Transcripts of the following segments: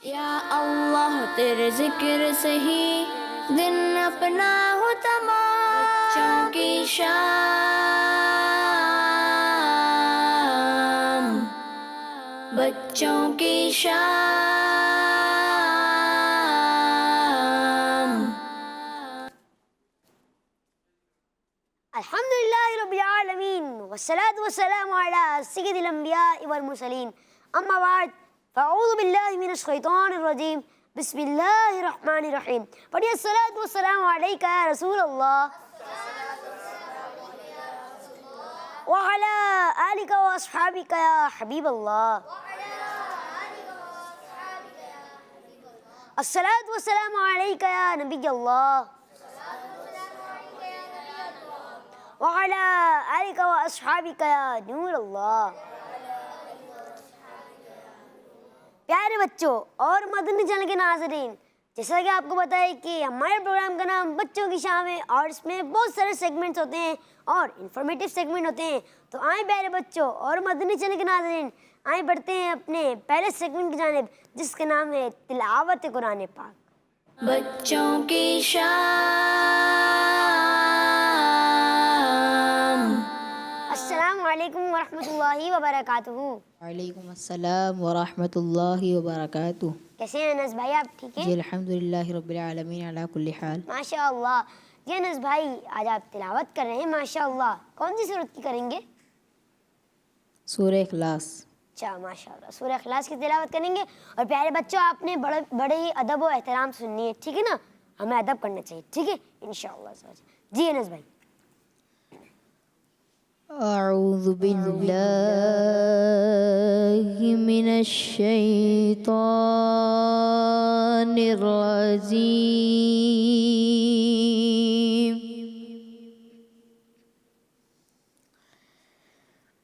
یا اللہ تیرے ذکر سے ہی دن اپنا ہو تمام، بچوں کی شام، بچوں کی شام۔ الحمدللہ رب العالمین والصلاة والسلام علی سید الانبیاء والمرسلین، اما بعد فاعوذ باللہ من الشیطان الرجیم، بسم اللہ الرحمن الرحیم۔ پڑھیے الصلاة والسلام علیکہ یا رسول اللہ وعلی آلکہ واصحابکہ یا حبیب اللہ۔ الصلاة والسلام علیکہ یا نبی اللہ وعلی آلکہ واصحابکہ یا نور اللہ۔ پیارے بچوں اور مدنی چینل کے ناظرین، جیسا کہ آپ کو پتہ ہے کہ ہمارے پروگرام کا نام بچوں کی شام ہے اور اس میں بہت سارے سیگمنٹس ہوتے ہیں اور انفارمیٹیو سیگمنٹ ہوتے ہیں۔ تو آئیں پیارے بچوں اور مدنی چینل کے ناظرین، آئیں بڑھتے ہیں اپنے پہلے سیگمنٹ کی جانب، جس کا نام ہے تلاوت قرآن پاک۔ بچوں کی شام۔ السلام علیکم ورحمۃ اللہ وبرکاتہ۔ وعلیکم السلام ورحمۃ اللہ وبرکاتہ۔ کیسے ہیں انس بھائی، آپ ٹھیک ہیں؟ جی الحمدللہ رب العالمین علی کل حال۔ ماشاء اللہ۔ جی انس بھائی، آج آپ تلاوت کر رہے ہیں ماشاء اللہ، کون سی سورت کی کریں گے؟ سورہ اخلاص۔ اچھا ماشاء اللہ، سورہ اخلاص کی تلاوت کریں گے۔ اور پیارے بچوں، آپ نے بڑے ہی ادب و احترام سننی ہے، ٹھیک ہے نا؟ ہمیں ادب کرنا چاہیے، ٹھیک ہے انشاءاللہ۔ جی انس بھائی۔ اعوذ باللہ من الشیطان الرجیم،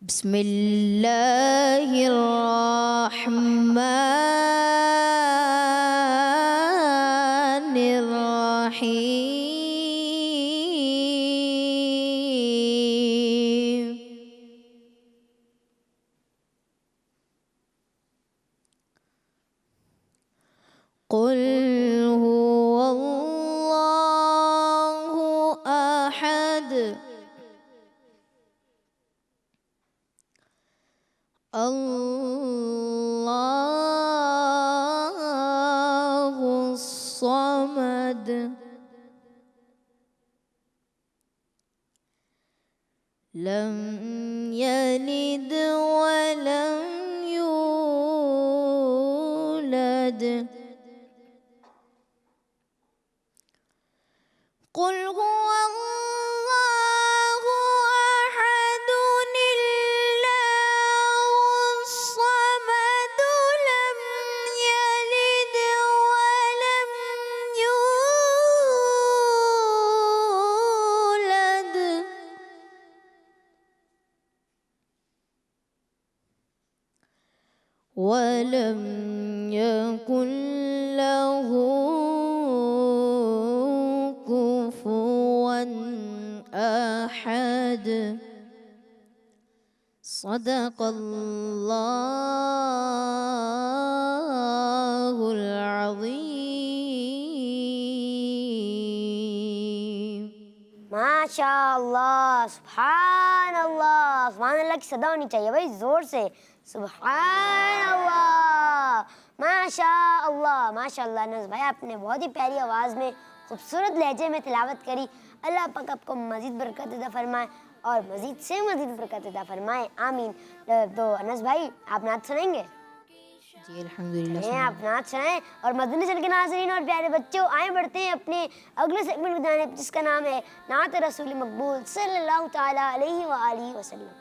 بسم اللہ الرحمن الرحیم۔ قل هو اللہ احد، اللہ الصمد، لم یلد ولم یولد، قل هو اللہ احد، اللہ الصمد، لم یلد ولم یولد، ولم یکن له كفوا أحد۔ صدق اللہ العظیم۔ ماشاء اللہ، سبحان اللہ، سبحان اللہ کی صدا ہونی چاہیے بھائی، زور سے سبحان اللہ، ماشاء اللہ ماشاء اللہ۔ انس بھائی، آپ نے بہت ہی پیاری آواز میں خوبصورت لہجے میں تلاوت کری۔ اللہ پاک آپ کو مزید برکت عطا فرمائے اور مزید سے مزید برکت عطا فرمائے، آمین۔ تو انس بھائی، آپ نعت سنائیں گے؟ جی الحمدللہ۔ آپ نعت سنائیں۔ اور مدنی چینل کے ناظرین اور پیارے بچوں، آئیں بڑھتے ہیں اپنے اگلے سیگمنٹ کی جانب، جس کا نام ہے نعت رسول مقبول صلی اللہ تعالیٰ علیہ وآلہ وسلم۔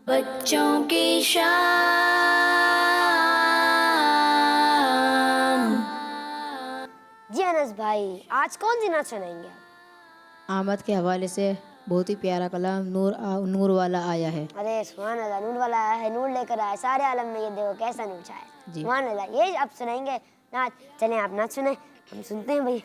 بچوں کی شام۔ جی انس بھائی، آج کون سی نعت سنائیں گے آپ؟ آمد کے حوالے سے بہت ہی پیارا کلام نور والا آیا ہے۔ ارے سبحان اللہ، نور والا آیا ہے، نور لے کر آیا سارے عالم میں، یہ دیکھو کیسا نور چھایا ہے۔ جی سبحان اللہ، یہ آپ سنائیں گے نعت؟ چلیں آپ نعت سنیں، ہم سنتے ہیں بھائی۔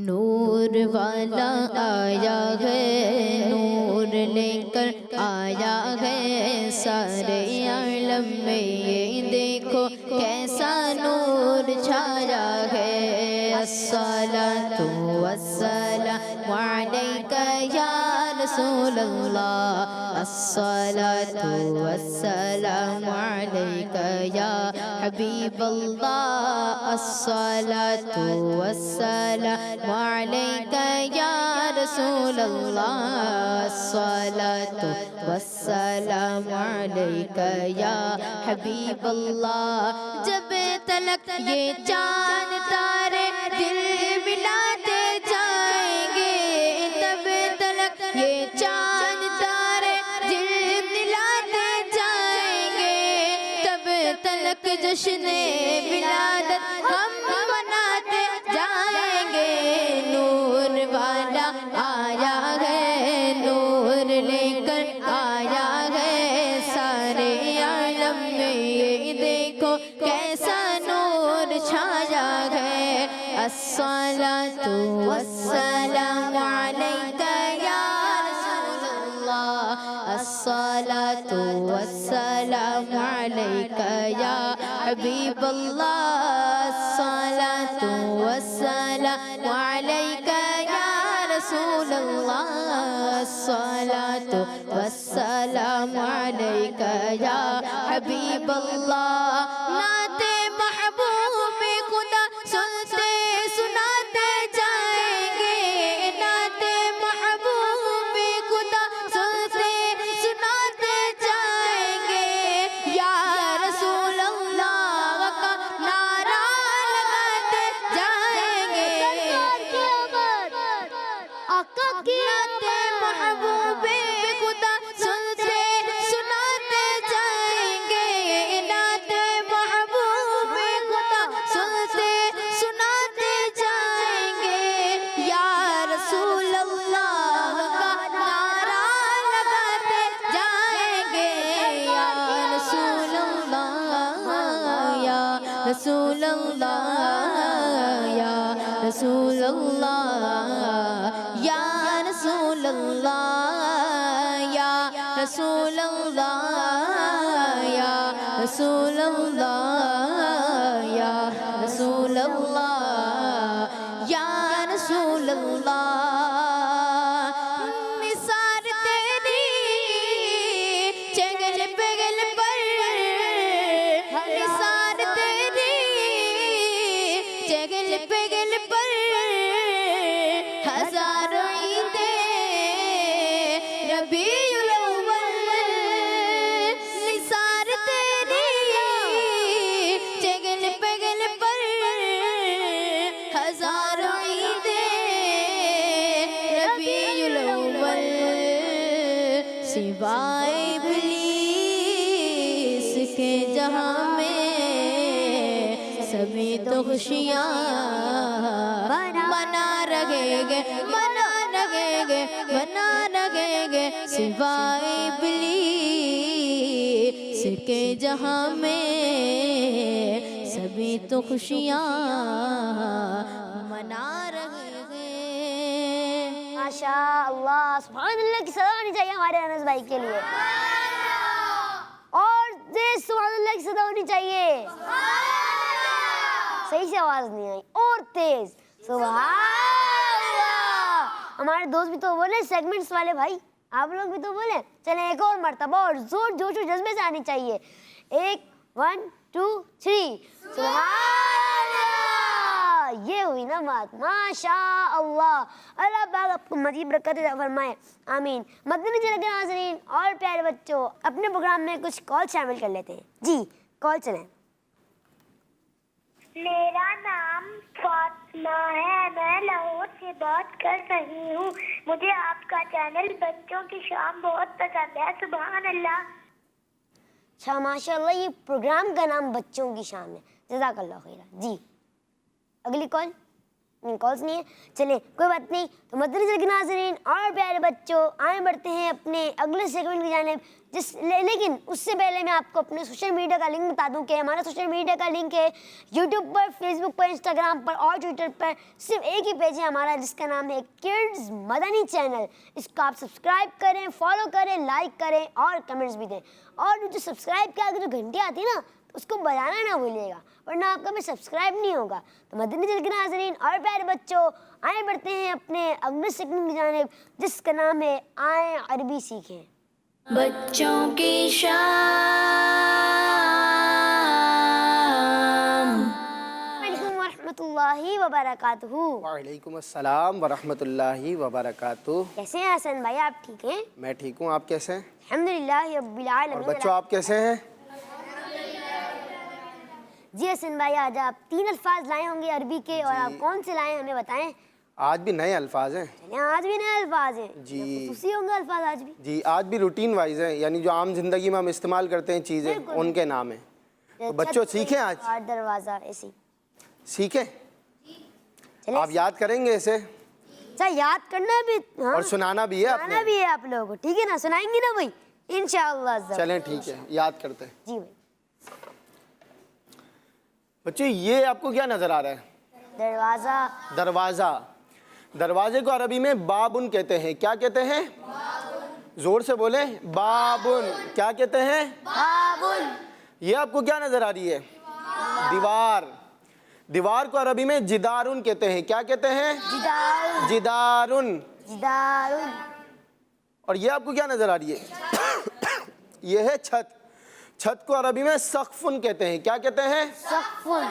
نور والا آیا ہے، نور لے کر آیا ہے، سارے عالم میں یہ دیکھو کیسا نور چھایا ہے الصلاۃ والسلام علیک یا رسول اللہ الصلاۃ والسلام علیک یا حبیب اللہ الصلاۃ والسلام علیک یا رسول اللہ الصلاۃ والسلام علیک یا حبیب اللہ جب تلک یہ چاند تارے دل ملاتے جائیں گے تب تلک یہ چاند تارے دل ملاتے جائیں گے تب تلک جشن ولادت ہم مناتے جائیں گے نور والا آیا ہے نور لے کر آیا ہے سارے عالم میں یہ دیکھو کیسا نور چھایا ہے الصلاۃ والسلام علیک یا رسول اللہ الصلاۃ والسلام علیک یا حبیب اللہ الصلاۃ والسلام علیک یا رسول اللہ الصلاۃ والسلام علیک یا حبیب اللہ نعت محبوب خدا سنتے سناتے جائیں گے نعت محبوب خدا سنتے سناتے جائیں گے یا رسول اللہ کا نعرہ لگاتے جائیں گے آقا کی نعت محبوب خدا سنتے سناتے جائیں گے نعت محبوب خدا سنتے سناتے جائیں گے یا رسول اللہ کا نعرہ لگاتے جائیں گے یا رسول اللہ یا رسول اللہ یا رسول اللہ یا رسول اللہ یا رسول اللہ یا رسول اللہ یا رسول اللہ یا رسول اللہ نثار تیری چگل پگل پر نثار تیری چگل پگل پر ہزاروں عیدیں ربیع الاول نثار تیری چگل پگل پر ہزاروں عیدیں ربیع الاول سوائے ابلیس کے جہاں میں سبھی تو خوشیاں منا رہیں گے منا رہیں گے منا رہیں گے سوائے ابلیس کے جہاں میں سبھی تو خوشیاں منا رہیں گے ماشاء اللہ سبحان اللہ کی صدا ہونی چاہیے ہمارے انس بھائی کے لیے اور تیز سبحان اللہ کی صدا ہونی چاہیے صحیح سے آواز نہیں آئی اور تیز سبحان اللہ ہمارے دوست بھی تو بولے سیگمنٹس والے بھائی آپ لوگ بھی تو بولے چلیں ایک اور مرتبہ اور زور جوش و جذبے سے آنی چاہیے 1 1 2 3 سبحان اللہ یہ ہوئی نا بات ماشاء اللہ اللہ پاک آپ کو مزید برکت عطا فرمائے آمین مدنی چینل کے ناظرین اور پیارے بچوں اپنے پروگرام میں کچھ کال شامل کر لیتے ہیں جی کال چلیں میرا نام فاطمہ ہے میں لاہور سے بات کر رہی ہوں مجھے آپ کا چینل بچوں کی شام بہت پسند ہے سبحان اللہ اچھا ماشاء اللہ یہ پروگرام کا نام بچوں کی شام ہے جزاک اللہ خیرہ جی اگلی کال کالس نہیں ہے چلیں کوئی بات نہیں تو مدنی چینل کے ناظرین اور پیارے بچوں آئیں بڑھتے ہیں اپنے اگلے سیگمنٹ کی جانب لیکن اس سے پہلے میں آپ کو اپنے سوشل میڈیا کا لنک بتا دوں کہ ہمارا سوشل میڈیا کا لنک ہے یوٹیوب پر فیس بک پر انسٹاگرام پر اور ٹویٹر پر صرف ایک ہی پیج ہے ہمارا جس کا نام ہے کڈز مدنی چینل اس کو آپ سبسکرائب کریں فالو کریں لائک کریں اور کمنٹس بھی دیں اور جو سبسکرائب کے آگے جو گھنٹی آتی ہے نا اس کو بجانا نہ بھولیے گا ورنہ آپ کا بھی سبسکرائب نہیں ہوگا. تو مدنی چینل کے ناظرین اور پیارے بچوں آئیں بڑھتے ہیں اپنے اگلے سیگمنٹ کی جانب جس کا نام ہے آئیں عربی سیکھیں. بچوں کی شام. وعلیکم ورحمۃ اللہ وبرکاتہ. وعلیکم السلام ورحمۃ اللہ وبرکاتہ. کیسے ہیں حسن بھائی؟ آپ ٹھیک ہیں؟ میں ٹھیک ہوں، آپ کیسے ہیں؟ الحمدللہ رب العالمین. اور بچوں آپ کیسے ہیں؟ جی حسن بھائی آج آپ 3 الفاظ لائے ہوں گے عربی کے اور آپ کون سے لائے ہمیں بتائیں. آج بھی نئے الفاظ ہیں. آج بھی نئے الفاظ ہیں. جی خصوصی ہوں گے الفاظ آج بھی. جی آج بھی روٹین وائز ہیں، یعنی جو عام زندگی میں ہم استعمال کرتے ہیں چیزیں ان کے نام ہیں. تو بچوں سیکھیں آج. اور دروازہ ایسی سیکھیں. چلیں آپ یاد کریں گے اسے اچھا یاد کرنا بھی اور سنانا بھی ہے سنانا اپنے. بھی ہے آپ لوگوں کو. ٹھیک ہے نا؟ سنائیں گے نا بھائی انشاءاللہ. چلیں ٹھیک ہے یاد کرتے ہیں. جی بھائی. بچے یہ آپ کو کیا نظر آ رہا ہے؟ دروازہ. دروازہ. دروازے کو عربی میں بابن کہتے ہیں. کیا کہتے ہیں؟ زور سے بولیں. بابن. کیا کہتے ہیں؟ بابن. یہ آپ کو کیا نظر آ رہی ہے؟ دیوار. دیوار کو عربی میں جدارن کہتے ہیں. کیا کہتے ہیں؟ جدار. جدارن. جدار. اور یہ آپ کو کیا نظر آ رہی ہے؟ یہ ہے چھت. چھت کو عربی میں سقفن کہتے ہیں. کیا کہتے ہیں؟ سقفن.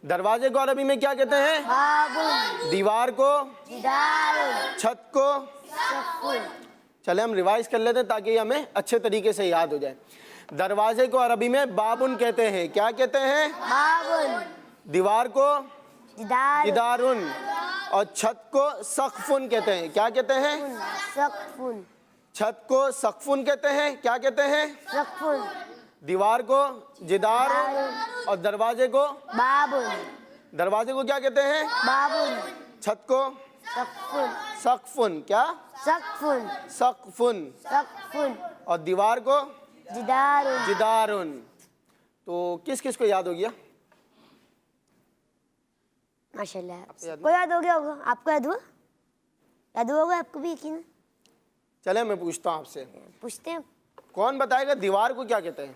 دروازے کو عربی میں کیا کہتے ہیں؟ بابن. دیوار کو. جدار. چھت کو. سقفن. چلے ہم ریوائز کر لیتے ہیں تاکہ یہ ہمیں اچھے طریقے سے یاد ہو جائے. دروازے کو عربی میں بابن کہتے ہیں. کیا کہتے ہیں؟ بابن. دیوار کو جدار. جدارن. اور چھت کو سقفن کہتے ہیں. کیا کہتے ہیں؟ سقفن. چھت کو سقفن کہتے ہیں. کیا کہتے ہیں؟ سقفن. دیوار کو جدار اور دروازے کو. بابن. دروازے کو کیا کہتے ہیں؟ بابن. چھت کو سقفن. سقفن. کیا؟ سقفن. سقفن. سقفن. اور دیوار کو جدار. جدارن. تو کس کس کو یاد ہو گیا؟ ماشاءاللہ. کو یاد ہو گیا ہوگا. آپ کو یاد ہوا؟ یاد ہوا ہوگا آپ کو بھی یقین. چلے میں پوچھتا ہوں آپ سے. پوچھتے ہیں. کون بتائے گا دیوار کو کیا کہتے ہیں؟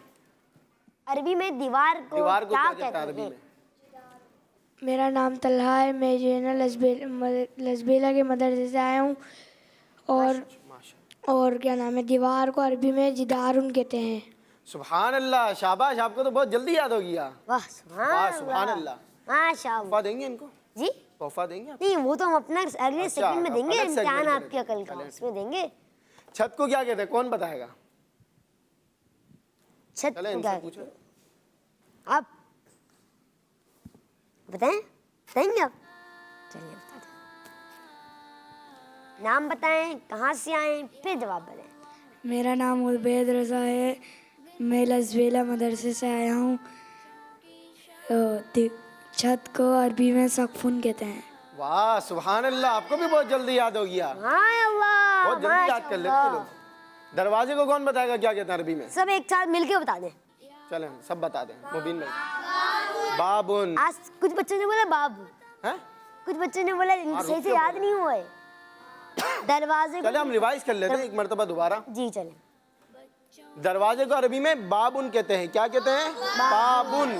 عربی میں دیوار کو دیوار کو کیا کیا کہتے ہیں کہتے عربی ہیں؟ میں؟ میرا نام طلحہ ہے. میں جو ہے نا لسبیلا کے مدرسے سے آیا ہوں. اور کیا نام ہے دیوار کو عربی میں جدارن کہتے ہیں. سبحان اللہ. شاباش. آپ کو تو بہت جلدی یاد ہو گیا. واہ واہ سبحان اللہ. ماشاء اللہ. تحفہ دیں گے ان کو؟ جی تحفہ دیں گے آپ؟ نہیں وہ تو ہم اپنا اگلے سیکنڈ میں دیں گے. الگ امتحان segment آپ کی عقل کا اس میں دیں گے. چھت کو کیا کہتے ہیں؟ کون بتائے گا؟ چھت چلیں کو ان کیا سے کہتے پوچھو. ہیں؟ آپ بتائیں گے آپ؟ چلیے بتا دیں. نام بتائیں, کہاں سے آئیں, پھر جواب بتائیں. میرا نام عبید رضا ہے. میں لسبیلا مدرسے سے آیا ہوں. چھت کو عربی میں سقفن کہتے ہیں. واہ سبحان اللہ. آپ کو بھی بہت جلدی یاد ہو گیا. ہائے اللہ, بہت جلدی یاد کر لیتے ہیں لوگ. دروازے کو کون بتائے گا کیا کہتے ہیں عربی میں؟ سب ایک ساتھ مل کے بتا دیں. چلیں سب بتا دیں. مبین بھائی. بابن. آج کچھ بچوں نے بولا باب, ہیں؟ کچھ بچوں نے بولا صحیح سے یاد نہیں ہوا ہے. دروازے چلے ہم ریوائز کر لیتے ہیں ایک مرتبہ دوبارہ. جی چلیں. دروازے کو عربی میں بابن کہتے ہیں. کیا کہتے ہیں؟ بابن.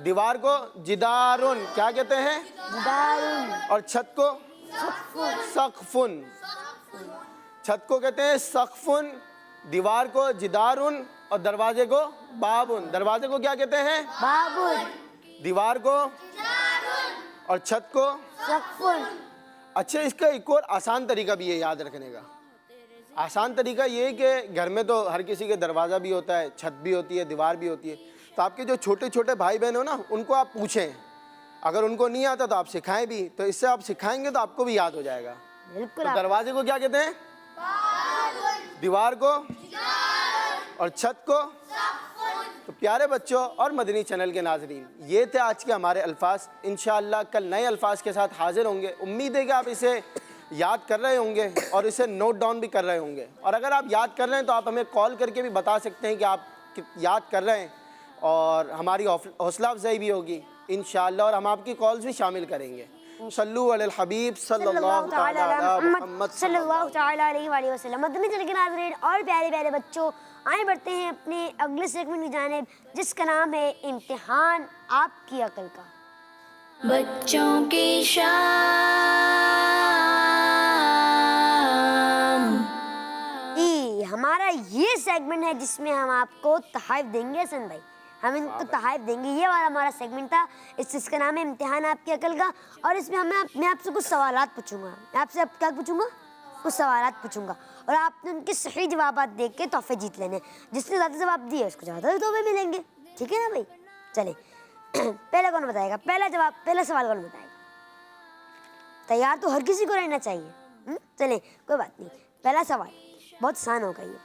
دیوار کو جدارن. کیا کہتے ہیں؟ جدارن. اور چھت کو سقفن. چھت کو کہتے ہیں سقفن, دیوار کو جدارن اور دروازے کو بابن. دروازے کو کیا کہتے ہیں؟ بابن. دیوار کو اور چھت کو سقفن. اچھا اس کا ایک اور آسان طریقہ بھی ہے یاد رکھنے کا. آسان طریقہ یہ ہے کہ گھر میں تو ہر کسی کے دروازہ بھی ہوتا ہے, چھت بھی ہوتی ہے, دیوار بھی ہوتی ہے. تو آپ کے جو چھوٹے چھوٹے بھائی بہن ہو نا ان کو آپ پوچھیں, اگر ان کو نہیں آتا تو آپ سکھائیں بھی, تو اس سے آپ سکھائیں گے تو آپ کو بھی یاد ہو جائے گا. بالکل. تو دروازے کو کیا کہتے ہیں؟ دیوار کو اور چھت کو. تو پیارے بچوں اور مدنی چینل کے ناظرین, یہ تھے آج کے ہمارے الفاظ. انشاءاللہ کل نئے الفاظ کے ساتھ حاضر ہوں گے. امید ہے کہ آپ اسے یاد کر رہے ہوں گے اور اسے نوٹ ڈاؤن بھی کر رہے ہوں گے. اور اگر آپ یاد کر رہے ہیں تو آپ ہمیں کال کر کے بھی بتا سکتے ہیں کہ آپ یاد کر رہے ہیں, اور ہماری حوصلہ افزائی بھی ہوگی انشاءاللہ, اور ہم آپ کی کالز بھی شامل کریں گے. صلو علی الحبیب صلی اللہ تعالی علی محمد صلی اللہ تعالیٰ علیہ وآلہ وسلم. مدنی چینل کے ناظرین اور پیارے پیارے بچوں، آئیں بڑھتے ہیں اپنے اگلے سیگمنٹ کی جانب جس کا نام ہے امتحان آپ کی عقل کا. بچوں کی شام. ہمارا یہ سیگمنٹ ہے جس میں ہم آپ کو تحائف دیں گے. حسن بھائی ہم ان کو تحائف دیں گے. یہ والا ہمارا سیگمنٹ تھا. اس کا نام ہے امتحان آپ کی عقل کا. اور اس میں میں آپ سے کچھ سوالات پوچھوں گا. میں آپ سے کیا پوچھوں گا؟ کچھ سوالات پوچھوں گا اور آپ نے ان کے صحیح جوابات دیکھ کے تحفے جیت لینے. جس نے زیادہ جواب دیے اس کو زیادہ تحفے ملیں گے. ٹھیک ہے نا بھائی؟ چلیں پہلا کون بتائے گا؟ پہلا سوال کون بتائے گا؟ تیار تو ہر کسی کو رہنا چاہیے. چلیں کوئی بات نہیں. پہلا سوال بہت آسان ہوگا. یہ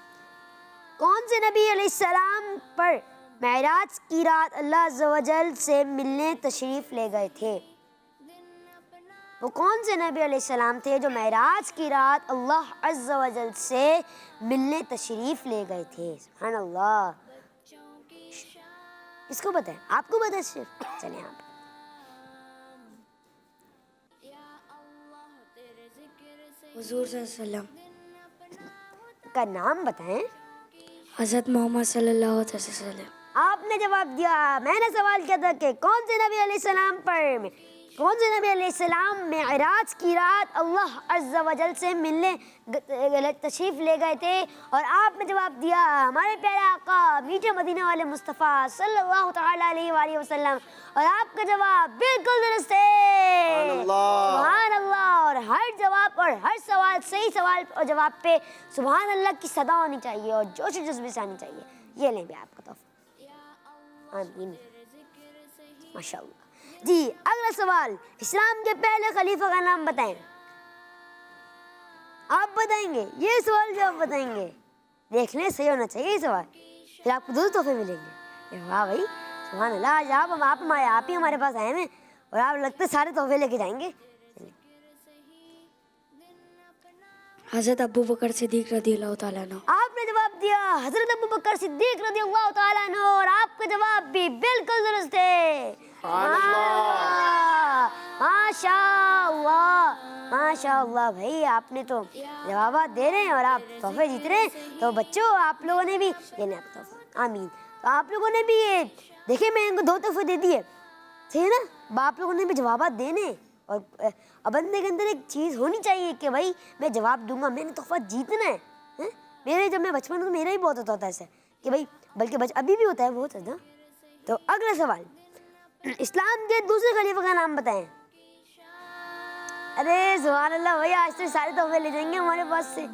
کون سے نبی علیہ السلام پر معراج کی رات اللہ عز و جل سے ملنے تشریف لے گئے تھے؟ وہ کون سے نبی علیہ السلام تھے جو معراج کی رات اللہ عز و جل سے ملنے تشریف لے گئے تھے؟ سبحان اللہ. کس کو پتہ ہے؟ آپ کو پتہ ہے صرف؟ چلیں آپ حضور صلی اللہ علیہ وسلم کا نام بتائیں. حضرت محمد صلی اللہ علیہ وسلم. آپ نے جواب دیا. میں نے سوال کیا تھا کہ کون سے نبی علیہ السلام معراج کی رات اللہ عز و جل سے ملنے تشریف لے گئے تھے؟ اور آپ نے جواب دیا ہمارے پیارے آقا میٹھے مدینہ والے مصطفیٰ صلی اللہ تعالیٰ علیہ وآلہ وسلم. اور آپ کا جواب بالکل درست ہے. سبحان اللہ. اور ہر سوال صحیح سوال اور جواب پہ سبحان اللہ کی صدا ہونی چاہیے اور جوش و جذبے سے آنی چاہیے. یہ لیں بھی آپ کا تحفہ. آمین. ماشاء اللہ. جی اگلا سوال. اسلام کے پہلے خلیفہ کا نام بتائیں. آپ بتائیں گے؟ یہ سوال جو آپ بتائیں گے دیکھ لیں صحیح ہونا چاہیے یہ سوال. پھر آپ کو 2 تحفے ملیں گے. واہ بھائی سبحان اللہ. آج آپ ہی ہمارے پاس آئے ہیں اور آپ لگتے سارے تحفے لے کے جائیں گے. حضرت ابو بکر صدیق رضی اللہ تعالیٰ عنہ. آپ نے جواب دیا حضرت ابو بکر صدیق رضی اللہ تعالیٰ عنہ. اور آپ کا جواب بھی بالکل درست ہے. ماشاء اللہ ماشاء اللہ. بھائی آپ نے تو جوابات دے رہے ہیں اور آپ تحفے جیت رہے ہیں. تو بچوں آپ لوگوں نے بھی یہ نہیں آپ تحفہ. آمین. تو آپ لوگوں نے بھی یہ دیکھیں میں ان کو 2 تحفے دے دیے. صحیح ہے نا؟ آپ لوگوں نے بھی جوابات دینے. اور بندے کے اندر ایک چیز ہونی چاہیے کہ بھائی میں جواب دوں گا میں نے تحفہ جیتنا ہے. میرے جب میں بچپن میں میرا ہی بہت ہوتا ہے ایسا کہ بھائی بلکہ ابھی بھی ہوتا ہے بہت زیادہ. تو اگلا سوال. اسلام کے دوسرے خلیفہ کا نام بتائیں. ارے سبحان اللہ بھائی آج تو سارے تحفے لے جائیں گے ہمارے پاس سے.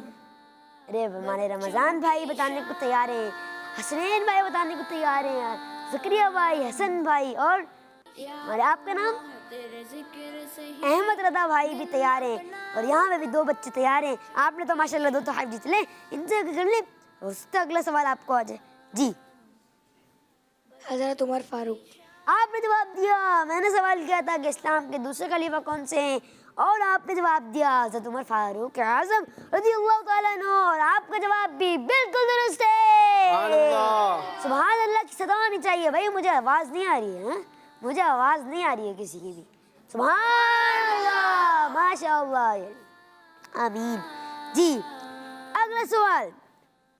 ارے ہمارے رمضان بھائی بتانے کو تیار ہیں. حسنین بھائی بتانے کو تیار ہیں. زکریا بھائی حسن بھائی اور ہمارے آپ کا نام احمد رضا بھائی بھی تیار ہیں. اور یہاں پہ بھی 2 بچے تیار ہیں. آپ نے تو ماشاءاللہ 2 تحائف جیت لیں. ان سے کر لیں. اور اس کا اگلا سوال آپ کو آ جائے. جی حضرت عمر فاروق. آپ نے جواب دیا. میں نے سوال کیا تھا کہ اسلام کے دوسرے خلیفہ کون سے ہیں اور آپ نے جواب دیا حضرت عمر فاروق اعظم رضی اللہ تعالیٰ عنہ. اور آپ کا جواب بھی بالکل درست ہے. سبحان اللہ کی صدا ہونی چاہیے. بھائی مجھے آواز نہیں آ رہی ہے. مجھے آواز نہیں آ رہی ہے کسی کی بھی. سبحان اللہ ماشاء اللہ. آمین. جی اگلا سوال.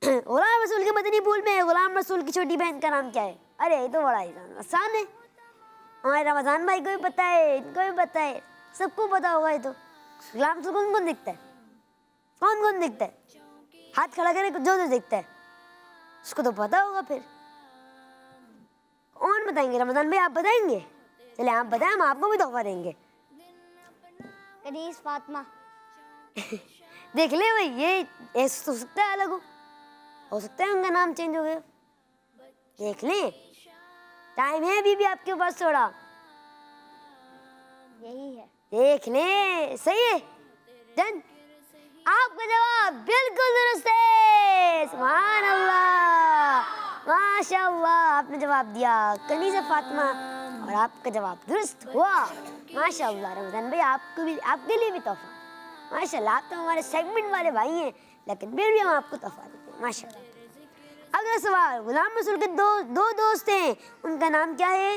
غلام رسول کے مدنی پھول میں غلام رسول کی چھوٹی بہن کا نام کیا ہے؟ ارے یہ تو بڑا آسان ہے. ہمارے رمضان بھائی کو بھی پتہ ہے. ان کو بھی پتہ ہے. سب کو پتا ہوگا. یہ تو غلام رسول کون کون دکھتا ہے؟ کون کون دکھتا ہے؟ ہاتھ کھڑا کرے جو دکھتا ہے اس کو تو پتا ہوگا. پھر کون بتائیں گے؟ رمضان بھائی آپ بتائیں گے؟ چلے آپ بتائیں ہم آپ کو بھی تحفہ دیں گے. کنیز فاطمہ. دیکھ لیں بھائی یہ ہو سکتا ہے الگ ہو سکتا ہے ان کا نام چینج ہو گیا. دیکھ لیں ٹائم ہے ابھی بھی آپ کے پاس تھوڑا. یہی ہے. دیکھ لیں. صحیح ہے. ڈن. آپ کا جواب بالکل درست ہے. سبحان اللہ ماشاء اللہ. آپ نے جواب دیا کنیز فاطمہ اور آپ کا جواب درست ہوا. ماشاء اللہ. رمضان بھائی آپ کے لیے بھی تحفہ. ماشاء اللہ آپ تو ہمارے سیگمنٹ والے بھائی ہیں لیکن پھر بھی ہم آپ کو تحفہ دیتے ہیں. ماشاء اللہ. اگلا سوال. غلام رسول کے دو دوست ہیں ان کا نام کیا ہے؟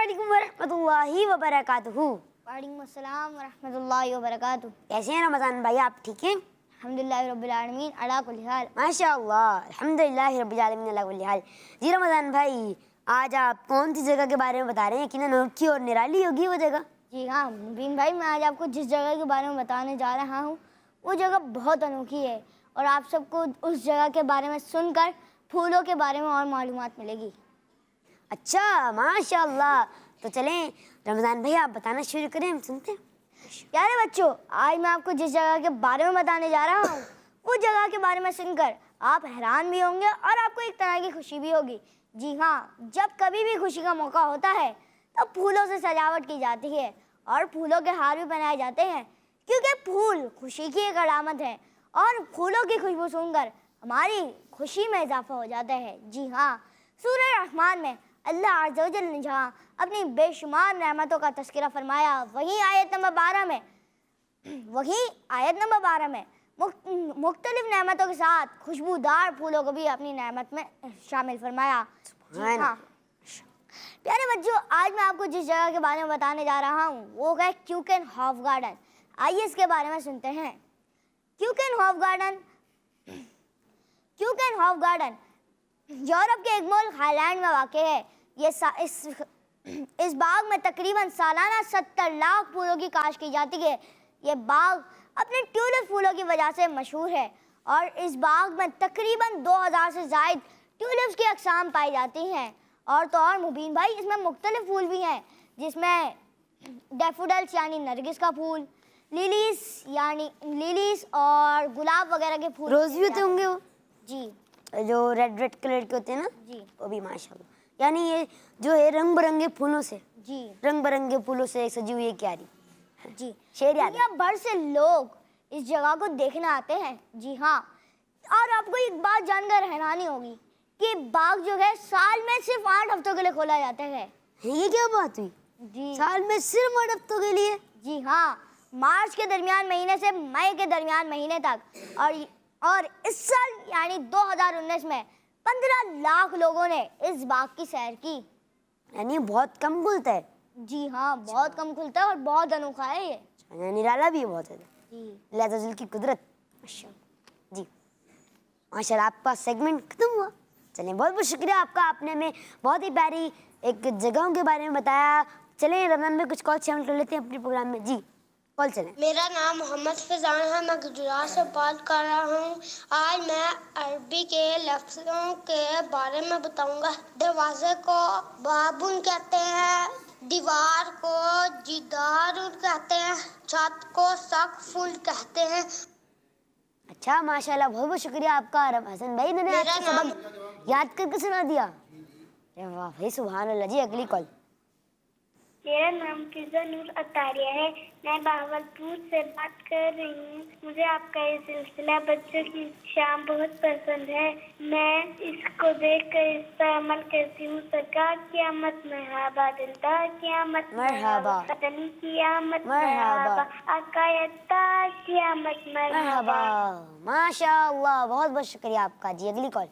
علیکم ورحمۃ اللہ وبرکاتہ. وعلیکم السلام ورحمۃ اللہ وبرکاتہ. کیسے ہیں رمضان بھائی, آپ ٹھیک ہیں؟ الحمدللہ رب العالمین علی کل حال. ماشاء اللہ, الحمدللہ رب العالمین علی کل حال. جی رمضان بھائی, آج آپ کون سی جگہ کے بارے میں بتا رہے ہیں؟ یقیناً انوکھی اور نرالی ہوگی وہ جگہ. جی ہاں مبین بھائی, میں آج آپ کو جس جگہ کے بارے میں بتانے جا رہا ہوں وہ جگہ بہت انوکھی ہے, اور آپ سب کو اس جگہ کے بارے میں سن کر پھولوں کے بارے میں اور معلومات ملے گی. اچھا ماشاء اللہ, تو چلیں رمضان بھائی آپ بتانا شروع کریں, ہم سنتے ہیں. پیارے بچوں, آج میں آپ کو جس جگہ کے بارے میں بتانے جا رہا ہوں وہ جگہ کے بارے میں سن کر آپ حیران بھی ہوں گے اور آپ کو ایک طرح کی خوشی بھی ہوگی. جی ہاں, جب کبھی بھی خوشی کا موقع ہوتا ہے تو پھولوں سے سجاوٹ کی جاتی ہے اور پھولوں کے ہار بھی بنائے جاتے ہیں, کیونکہ پھول خوشی کی ایک علامت ہے اور پھولوں کی خوشبو سن کر ہماری خوشی میں اضافہ ہو جاتا ہے. جی ہاں, سورہ رحمان میں اللہ عز و جل نے جہاں اپنی بے شمار نعمتوں کا تذکرہ فرمایا, وہیں آیت نمبر 12 میں مختلف نعمتوں کے ساتھ خوشبودار پھولوں کو بھی اپنی نعمت میں شامل فرمایا. جی ہاں پیارے بچوں, آج میں آپ کو جس جگہ کے بارے میں بتانے جا رہا ہوں وہ ہے کیوکن-ہاف گارڈن. آئیے اس کے بارے میں سنتے ہیں. کیوکن-ہاف گارڈن یورپ کے ایک ملک ہائی لینڈ میں واقع ہے. اس باغ میں تقریباً سالانہ 70 لاکھ پھولوں کی کاشت کی جاتی ہے. یہ باغ اپنے ٹیولپ پھولوں کی وجہ سے مشہور ہے اور اس باغ میں تقریباً 2000 سے زائد ٹیولپس کی اقسام پائی جاتی ہیں. اور تو اور مبین بھائی, اس میں مختلف پھول بھی ہیں جس میں ڈیفوڈلس یعنی نرگس کا پھول, لیلیز اور گلاب وغیرہ کے پھول, روز بھی ہوتے ہوں گے وہ, جی جو ریڈ کلر کے ہوتے ہیں نا, جی وہ بھی ماشاء اللہ. یعنی یہ جو ہے رنگ برنگے پھولوں سے, جی رنگ برنگے پھولوں سے سجی ہوئی کیاری. جی شعر یاد ہے. دنیا بھر سے لوگ اس جگہ کو دیکھنے آتے ہیں. جی ہاں, اور آپ کو ایک بات جان کر حیرانی ہوگی کہ باغ جو ہے سال میں صرف 8 ہفتوں کے لیے کھولا جاتا ہے. یہ کیا بات ہوئی؟ جی سال میں صرف 8 ہفتوں کے لیے؟ جی ہاں, مارچ کے درمیان مہینے سے مئی کے درمیان مہینے تک. اور اس سال یعنی 2019 میں 15 لاکھ لوگوں نے اس باغ کی سیر کی. یعنی بہت کم کھلتا ہے. جی ہاں, بہت کم کھلتا ہے اور بہت انوکھا ہے یہ. یعنی نرالا بھی بہت ہے. جی اللہ عز و جل کی قدرت. جی ماشاء اللہ, آپ کا سیگمنٹ ختم ہوا. چلیں, بہت بہت شکریہ آپ کا, آپ نے ہمیں بہت ہی پیاری ایک جگہوں کے بارے میں بتایا. چلیں رمضان میں کچھ کال شامل کر لیتے ہیں اپنے پروگرام میں. جی کال چلیں. میرا نام محمد فیضان ہے, میں گجرات سے بات کر رہا ہوں. آج میں عربی کے لفظوں کے بارے میں بتاؤں گا. دروازے کو بابن کہتے ہیں, دیوار کو جدار کہتے ہیں, چھت کو سقف کہتے ہیں. اچھا ماشاء اللہ, بہت بہت شکریہ آپ کا. حسن بھائی نے آپ کو سبق یاد کر کے سنا دیا. واہ بھائی, سبحان اللہ. جی اگلی کال. میرا نام فضا نور عطاریہ ہے, میں بہاولپور سے بات کر رہی ہوں. مجھے آپ کا یہ سلسلہ بچوں کی شام بہت پسند ہے. میں اس کو دیکھ کر اس پر عمل کرتی ہوں. سرکار کی آمد مرحبا, دلدار کی آمد مرحبا, قدمی کی آمد مرحبا, آقا اتار کی آمد مرحبا. ماشاء اللہ, بہت بہت شکریہ آپ کا. جی اگلی کال.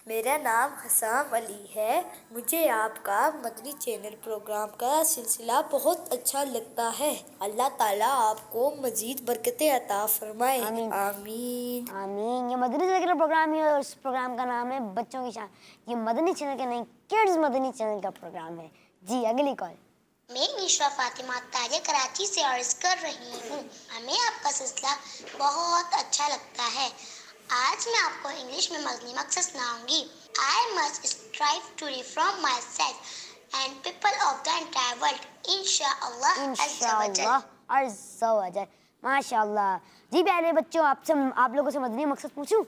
میرا نام حسام علی ہے. مجھے آپ کا مدنی چینل پروگرام کا سلسلہ بہت اچھا لگتا ہے. اللہ تعالیٰ آپ کو مزید برکتیں عطا فرمائے. آمین آمین آمین. یہ مدنی چینل کا پروگرام ہے اور اس پروگرام کا نام ہے بچوں کی شان. یہ مدنی چینل کا نہیں, کڈز مدنی چینل کا پروگرام ہے. جی اگلی کال. میں نشرا فاطمہ تاریہ کراچی سے عرض کر رہی ہوں. ہمیں آپ کا سلسلہ بہت اچھا لگتا ہے. آج میں آپ کو انگلش میں مدنی مقصد سناؤں گی. I must strive to reform myself and people of the entire world. انشاءاللہ عز و جل. ماشاء اللہ. جی پیارے بچوں, آپ لوگوں سے مدنی مقصد پوچھوں.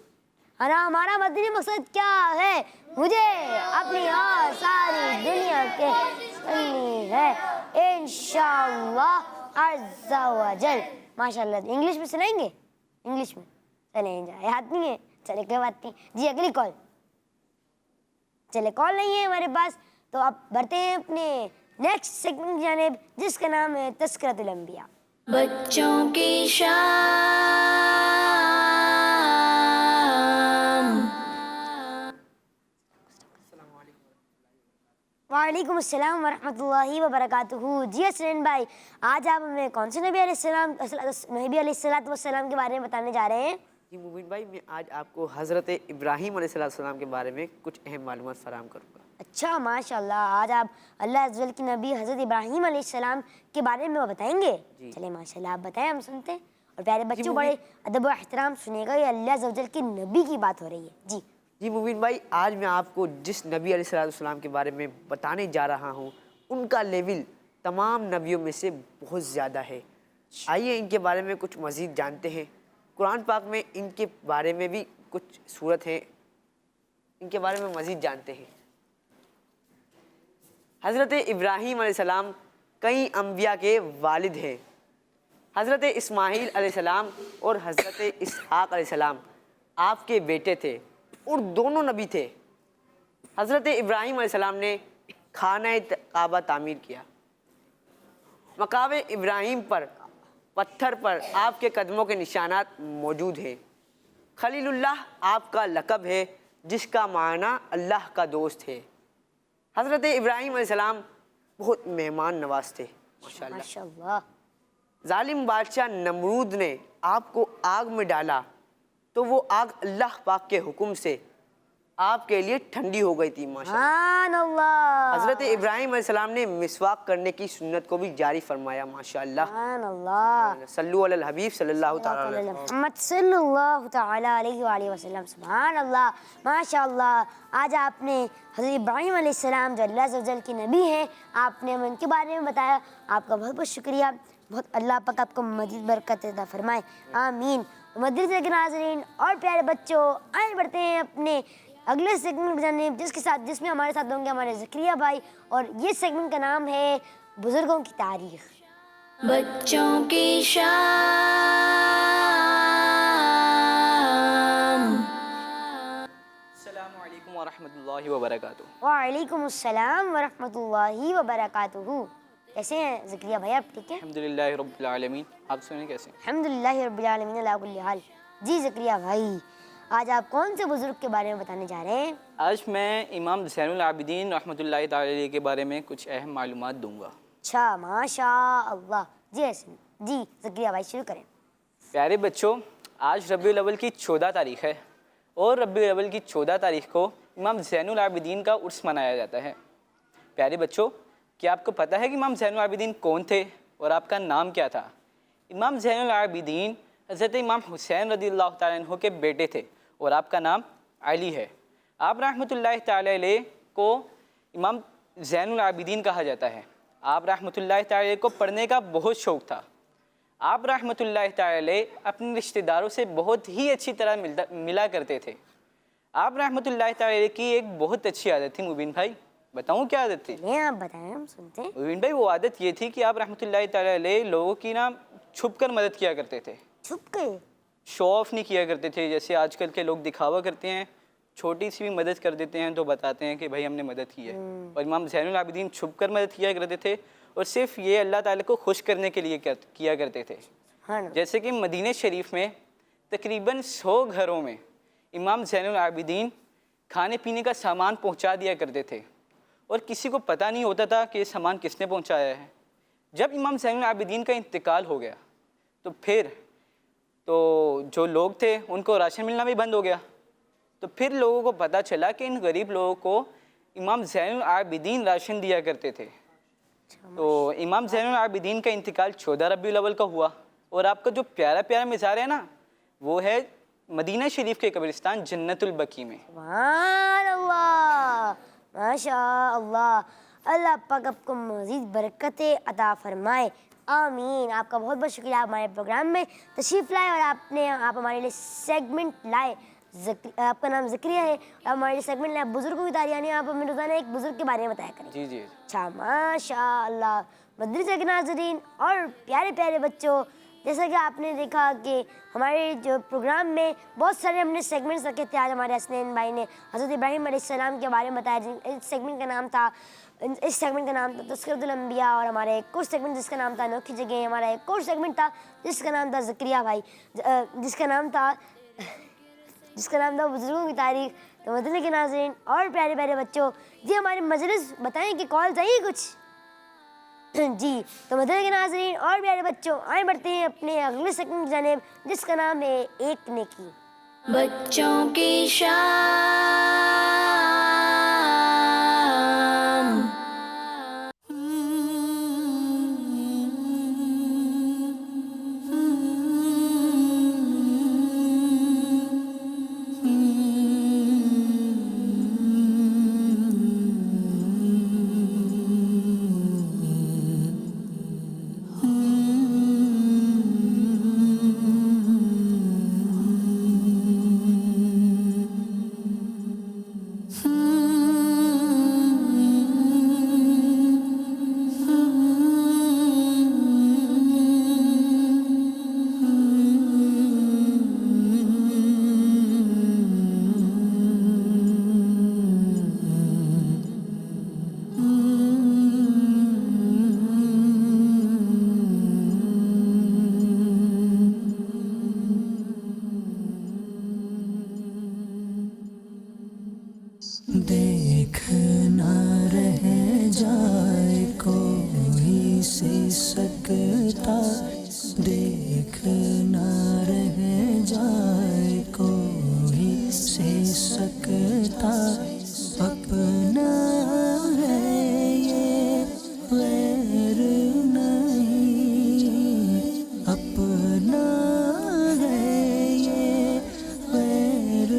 ہمارا مدنی مقصد کیا ہے؟ مجھے اپنی اور ساری دنیا کے سننی ہے انشاءاللہ عز و جل. ماشاء اللہ. انگلش میں سنائیں گے؟ انگلش میں چلیں, جائے یاد نہیں ہے, چلے کوئی بات نہیں. جی اگلی کال. چلے کال نہیں ہے ہمارے پاس, تو اب بڑھتے ہیں اپنے نیکسٹ سیگمنٹ کی جانب, جس کا نام ہے تذکرۃ الانبیاء. بچوں کی شام. وعلیکم السلام ورحمۃ اللہ وبرکاتہ. جی حسنین بھائی, آج آپ ہمیں کون سے نبی علیہ السلام کے بارے میں بتانے جا رہے ہیں؟ جی مبین بھائی, میں آج آپ کو حضرت ابراہیم علیہ السلام کے بارے میں کچھ اہم معلومات فراہم کروں گا. اچھا ماشاء اللہ, آج آپ اللہ عز و جل کے نبی حضرت ابراہیم علیہ السلام کے بارے میں بتائیں گے؟ چلے ماشاء اللہ, آپ بتائیں, ہم سنتے ہیں. اور پیارے بچوں بڑے ادب و احترام سنیے گا, یہ اللہ عز و جل کے نبی کی بات ہو رہی ہے. جی مبین بھائی, آج میں آپ کو جس نبی علیہ السلام کے بارے میں بتانے جا رہا ہوں ان کا لیول تمام نبیوں میں سے بہت زیادہ ہے. آئیے ان کے بارے میں کچھ مزید جانتے ہیں. قرآن پاک میں ان کے بارے میں بھی کچھ صورت ہیں, ان کے بارے میں مزید جانتے ہیں. حضرت ابراہیم علیہ السلام کئی انبیاء کے والد ہیں. حضرت اسماعیل علیہ السلام اور حضرت اسحاق علیہ السلام آپ کے بیٹے تھے اور دونوں نبی تھے. حضرت ابراہیم علیہ السلام نے خانہ کعبہ تعمیر کیا. مقام ابراہیم پر پتھر پر آپ کے قدموں کے نشانات موجود ہیں. خلیل اللہ آپ کا لقب ہے جس کا معنی اللہ کا دوست ہے. حضرت ابراہیم علیہ السلام بہت مہمان نواز تھے. ماشاءاللہ. ظالم بادشاہ نمرود نے آپ کو آگ میں ڈالا تو وہ آگ اللہ پاک کے حکم سے آپ کے لیے ٹھنڈی ہو گئی تھی. ماشاءاللہ. حضرت ابراہیم علیہ السلام نے مسواک کرنے کی سنت کو بھی جاری فرمایا. ماشاءاللہ. صلو علی الحبیب صلی اللہ تعالی علیہ وسلم. محمد صلی اللہ تعالی علیہ وآلہ وسلم. سبحان اللہ, ماشاءاللہ. آج آپ نے حضرت ابراہیم علیہ السلام جو اللہ عز و جل کے نبی ہیں, آپ نے ہمیں ان کے بارے میں بتایا. آپ کا بہت بہت شکریہ. بہت اللہ پاک آپ کو مزید برکت عطا فرمائے, آمین. مدرسے کے ناظرین اور پیارے بچوں, آئے بڑھتے ہیں اپنے اگلے سیگمنٹ کی جانب جس میں ہمارے ساتھ ہوں گے ہمارے زکریا بھائی, اور یہ سیگمنٹ کا نام ہے بزرگوں کی تاریخ. بچوں کی شام. السلام علیکم ورحمۃ اللہ وبرکاتہ. وعلیکم السلام ورحمۃ اللہ وبرکاتہ. کیسے ہیں زکریا بھائی, آپ ٹھیک ہیں؟ الحمدللہ رب العالمین. آپ سنیں کیسے ہیں؟ الحمدللہ رب العالمین علی کل حال. جی زکریا بھائی, آج آپ کون سے بزرگ کے بارے میں بتانے جا رہے ہیں؟ آج میں امام زین العابدین رحمۃ اللہ تعالی علیہ کے بارے میں کچھ اہم معلومات دوں گا. اچھا ماشاء اللہ. جی زکریا بھائی شروع کریں. پیارے بچوں, آج ربیع الاول کی 14 تاریخ ہے اور ربیع الاول کی 14 تاریخ کو امام زین العابدین کا عرس منایا جاتا ہے. پیارے بچوں, کیا آپ کو پتہ ہے کہ امام زین العابدین کون تھے اور آپ کا نام کیا تھا؟ امام زین العابدین حضرت امام حسین رضی اللہ تعالیٰ عنہ کے بیٹے تھے اور آپ کا نام علی ہے. آپ رحمۃ اللہ تعالیٰ علیہ کو امام زین العابدین کہا جاتا ہے. آپ رحمۃ اللہ تعالیٰ علیہ کو پڑھنے کا بہت شوق تھا. آپ رحمۃ اللہ تعالیٰ علیہ اپنے رشتہ داروں سے بہت ہی اچھی طرح ملا کرتے تھے. آپ رحمۃ اللہ تعالیٰ علیہ کی ایک بہت اچھی عادت تھی. مبین بھائی بتاؤں کیا عادت تھی؟ آپ بتائیں, ہم سنتے ہیں. مبین بھائی, وہ عادت یہ تھی کہ آپ رحمۃ اللہ تعالیٰ علیہ لوگوں کی چھپ کر مدد کیا کرتے تھے. چھپ کے شو آف نہیں کیا کرتے تھے جیسے آج کل کے لوگ دکھاوا کرتے ہیں. چھوٹی سی بھی مدد کر دیتے ہیں تو بتاتے ہیں کہ بھائی ہم نے مدد کی ہے. اور امام زین العابدین چھپ کر مدد کیا کرتے تھے اور صرف یہ اللہ تعالیٰ کو خوش کرنے کے لیے کیا کرتے تھے. جیسے کہ مدینہ شریف میں تقریباً 100 گھروں میں امام زین العابدین کھانے پینے کا سامان پہنچا دیا کرتے تھے اور کسی کو پتہ نہیں ہوتا تھا کہ یہ سامان کس نے پہنچایا ہے. جب امام زین العابدین کا انتقال ہو گیا تو جو لوگ تھے ان کو راشن ملنا بھی بند ہو گیا. تو پھر لوگوں کو پتہ چلا کہ ان غریب لوگوں کو امام زین العابدین راشن دیا کرتے تھے. تو امام زین العابدین کا انتقال 14 ربیع الاول کا ہوا. اور آپ کا جو پیارا پیارا مزار ہے نا, وہ ہے مدینہ شریف کے قبرستان جنت البقیع میں. سبحان اللہ, ماشاء اللہ. اللہ پاک آپ کو مزید برکتیں عطا فرمائے, آمین. آپ کا بہت بہت شکریہ, آپ ہمارے پروگرام میں تشریف لائے اور آپ ہمارے لیے سیگمنٹ لائے. آپ کا نام زکریا ہے, آپ ہمارے لیے سیگمنٹ لائے بزرگوں کی تاریخ, یعنی آپ ہمیں روزانہ ایک بزرگ کے بارے میں بتایا کریں. جی جی. اچھا ماشاء اللہ. مدرسے کے ناظرین اور پیارے پیارے بچوں, جیسا کہ آپ نے دیکھا کہ ہمارے جو پروگرام میں بہت سارے ہم نے سیگمنٹس رکھے تھے. آج ہمارے حسنین بھائی نے حضرت ابراہیم علیہ السلام کے بارے میں بتایا. اس سیگمنٹ کا نام تھا تذکرۃ الانبیاء, اور ہمارا ایک اور سیگمنٹ جس کا نام تھا انوکھی جگہ. ہمارا ایک اور سیگمنٹ تھا جس کا نام تھا زکریا بھائی, جس کا نام تھا بزرگوں کی تاریخ. تو مدنی کے ناظرین اور پیارے پیارے بچوں، جی ہمارے مجلس بتائیں کہ کال چاہیے کچھ؟ جی تو مدنی کے ناظرین اور پیارے بچوں، آئیں بڑھتے ہیں اپنے اگلے سیگمنٹ کی جانب جس کا نام ہے ایک نیکی۔ بچوں کی شام، دیکھنا رہ جائے کوئی سی سکتا، دیکھنا رہ جائے کوئی سی سکتا، اپنا ہے یہ غیر نہیں، اپنا ہے یہ غیر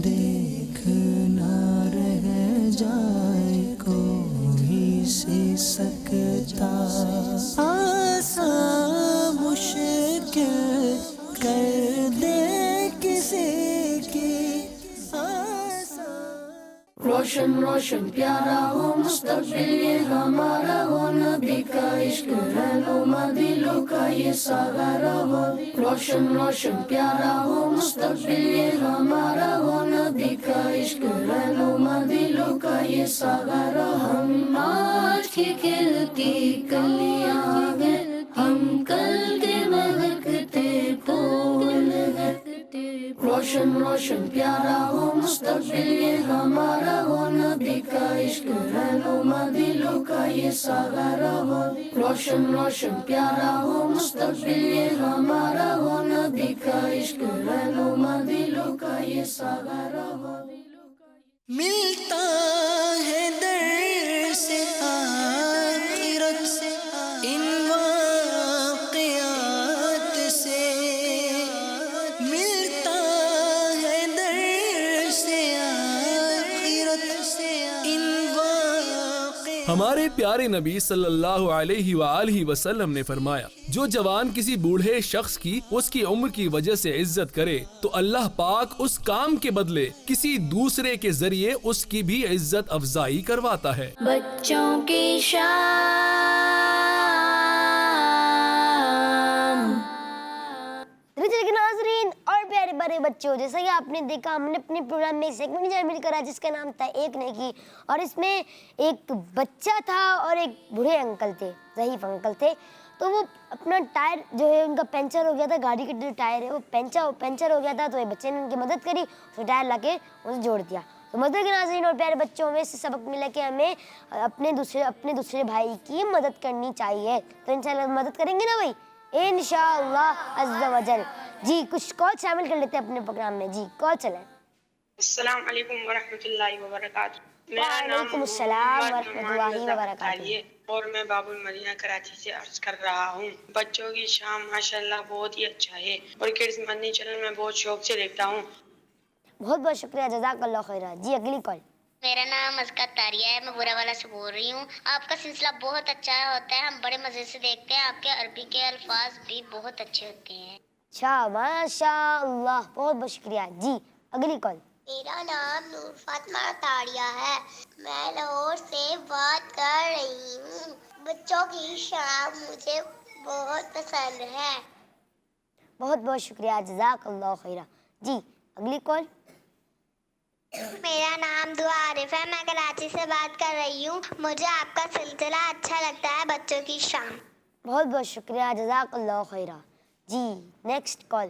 دیکھنا رہ جائے کوئی سی سکتا، آسان مشکل کر دے کسی کی آسان۔ روشن روشن پیارا ہو مستقبل یہ ہمارا ہو، نبی کا عشق رہنما دلوں کا یہ سہارا ہو۔ روشن روشن پیارا ہو مستقبل یہ ہمارا ہو، نبی کا عشق رہنما دلوں کا یہ سہارا۔ ہم آج کی کھلتی کلیاں ہیں، ہم کل کے مہکتے پھول ہیں۔ روشن روشن پیارا ہو مستقبل یہ ہمارا ہو، نبی کا عشق رہنما دلوں کا یہ سہارا ہو۔ روشن روشن پیارا ہو مستقبل یہ ہمارا ہو، نبی کا عشق رہنما دلوں کا یہ سہارا ہو۔ ملتا ہے در سے آخرت سے ان واقعات سے، ملتا ہے در سے آخرت سے ان واقعات۔ ہمارے پیارے نبی صلی اللہ علیہ وآلہ وسلم نے فرمایا، جو جوان کسی بوڑھے شخص کی اس کی عمر کی وجہ سے عزت کرے تو اللہ پاک اس کام کے بدلے کسی دوسرے کے ذریعے اس کی بھی عزت افزائی کرواتا ہے۔ بچوں کی شام، کے ناظرین اور پیارے بڑے بچوں، جیسا کہ آپ نے دیکھا ہم نے اپنے پروگرام میں سیگمنٹ مل کرا جس کا نام تھا ایک نیکی، اور اس میں ایک بچہ تھا اور ایک بوڑھے انکل تھے، ضعیف انکل تھے۔ تو وہ اپنا ٹائر جو ہے ان کا پنچر ہو گیا تھا، گاڑی کا جو ٹائر ہے وہ پنچر ہو گیا تھا، تو یہ بچے نے ان کی مدد کری، اس ٹائر لا کے اسے جوڑ دیا۔ تو مدد کے ناظرین اور پیارے بچوں، ہمیں اس سے سبق ملا کہ ہمیں اپنے دوسرے بھائی کی مدد کرنی چاہیے۔ تو انشاءاللہ مدد کریں گے نا بھائی، انشاءاللہ عز و جل۔ جی کچھ کال شامل کر لیتے ہیں اپنے پروگرام میں۔ جی کال چلیں۔ السلام علیکم ورحمۃ اللہ وبرکاتہ۔ وعلیکم السلام ورحمۃ اللہ وبرکاتہ۔ اور میں باب المدینہ کراچی سے عرض کر رہا ہوں۔ بچوں کی شام ماشاءاللہ بہت ہی اچھا ہے اور کڈز مدنی چینل میں بہت شوق سے دیکھتا ہوں۔ بہت بہت شکریہ، جزاک اللہ خیرہ۔ جی اگلی کال۔ میرا نام ازکت تاریہ ہے، میں بورا والا سے بول رہی ہوں۔ آپ کا سلسلہ بہت اچھا ہوتا ہے، ہم بڑے مزے سے دیکھتے ہیں، آپ کے عربی کے الفاظ بھی بہت اچھے ہوتے ہیں۔ اچھا ماشاء اللہ، بہت بہت شکریہ۔ جی اگلی کال۔ میرا نام نور فاطمہ تاریہ ہے، میں لاہور سے بات کر رہی ہوں۔ بچوں کی شام مجھے بہت پسند ہے۔ بہت بہت شکریہ، جزاک اللہ خیرہ۔ جی اگلی کال۔ میرا نام دعا عارف ہے، میں کراچی سے بات کر رہی ہوں۔ مجھے آپ کا سلسلہ اچھا لگتا ہے، بچوں کی شام۔ بہت بہت شکریہ، جزاک اللہ خیرہ۔ جی نیکسٹ کال۔